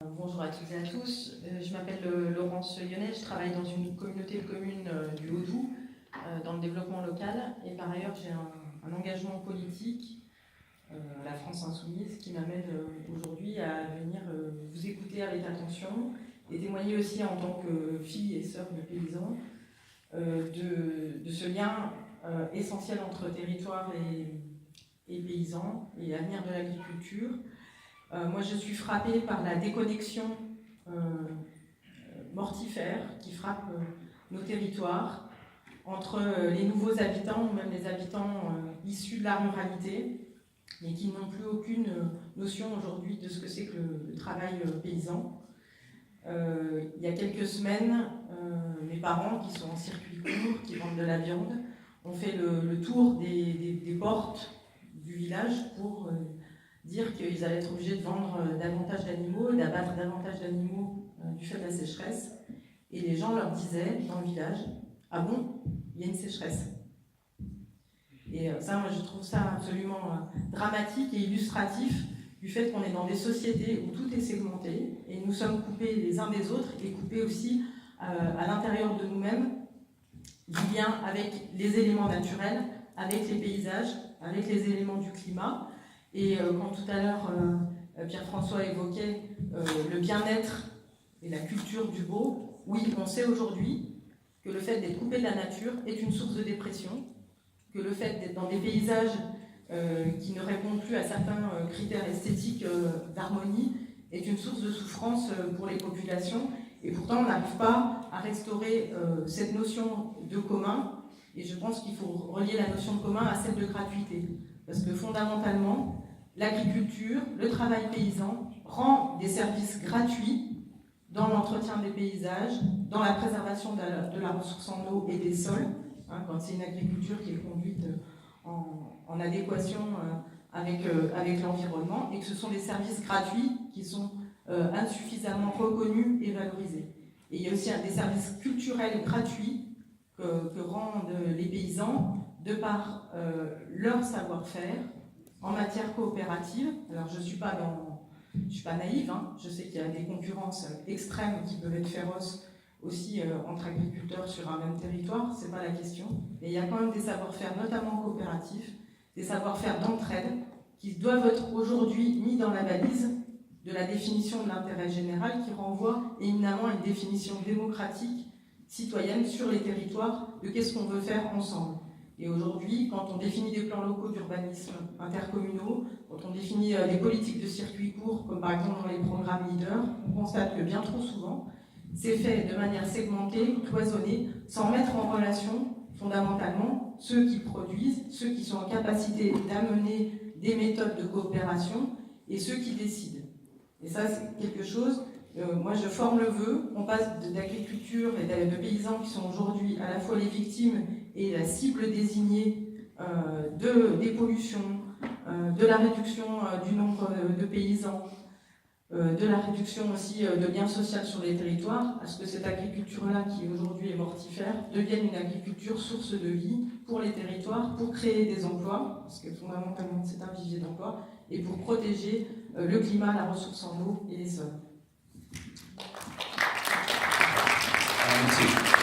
Bonjour à toutes et à tous, je m'appelle Laurence Lyonnais, je travaille dans une communauté de communes du Haut-Doubs, dans le développement local, et par ailleurs j'ai un engagement politique, la France Insoumise, qui m'amène aujourd'hui à venir vous écouter avec attention et témoigner aussi en tant que fille et sœur de paysans de ce lien essentiel entre territoire et paysans et l'avenir de l'agriculture. Moi, je suis frappée par la déconnexion mortifère qui frappe nos territoires entre les nouveaux habitants, ou même les habitants issus de la ruralité, mais qui n'ont plus aucune notion aujourd'hui de ce que c'est que le travail paysan. Il y a quelques semaines, mes parents, qui sont en circuit court, qui vendent de la viande, ont fait le tour des portes du village pour dire qu'ils allaient être obligés de vendre davantage d'animaux, d'abattre davantage d'animaux du fait de la sécheresse. Et les gens leur disaient dans le village, « Ah bon, il y a une sécheresse ?» Et ça, moi, je trouve ça absolument dramatique et illustratif du fait qu'on est dans des sociétés où tout est segmenté et nous sommes coupés les uns des autres et coupés aussi à l'intérieur de nous-mêmes du lien avec les éléments naturels, avec les paysages, avec les éléments du climat. Et quand tout à l'heure Pierre-François évoquait le bien-être et la culture du beau, oui, on sait aujourd'hui que le fait d'être coupé de la nature est une source de dépression, que le fait d'être dans des paysages qui ne répondent plus à certains critères esthétiques d'harmonie est une source de souffrance pour les populations. Et pourtant, on n'arrive pas à restaurer cette notion de commun. Et je pense qu'il faut relier la notion de commun à celle de gratuité. Parce que fondamentalement, l'agriculture, le travail paysan rend des services gratuits dans l'entretien des paysages, dans la préservation de la ressource en eau et des sols, quand c'est une agriculture qui est conduite en adéquation avec l'environnement, et que ce sont des services gratuits qui sont insuffisamment reconnus et valorisés. Et il y a aussi des services culturels gratuits que rendent les paysans de par leur savoir-faire en matière coopérative. Alors je ne suis pas naïve, je sais qu'il y a des concurrences extrêmes qui peuvent être féroces aussi entre agriculteurs sur un même territoire, ce n'est pas la question, mais il y a quand même des savoir-faire, notamment coopératifs, des savoir-faire d'entraide, qui doivent être aujourd'hui mis dans la valise de la définition de l'intérêt général, qui renvoie éminemment à une définition démocratique, citoyenne, sur les territoires, de qu'est-ce qu'on veut faire ensemble. Et aujourd'hui, quand on définit des plans locaux d'urbanisme intercommunaux, quand on définit des politiques de circuits courts, comme par exemple dans les programmes leaders, on constate que bien trop souvent, c'est fait de manière segmentée, cloisonnée, sans mettre en relation fondamentalement ceux qui produisent, ceux qui sont en capacité d'amener des méthodes de coopération et ceux qui décident. Et ça, c'est quelque chose, moi je forme le vœu, on passe d'agriculture et de paysans qui sont aujourd'hui à la fois les victimes et la cible désignée des pollutions, de la réduction du nombre de paysans, de la réduction aussi de liens sociaux sur les territoires, à ce que cette agriculture-là, qui aujourd'hui est mortifère, devienne une agriculture source de vie pour les territoires, pour créer des emplois, parce que fondamentalement c'est un vivier d'emploi, et pour protéger le climat, la ressource en eau et les sols. Merci.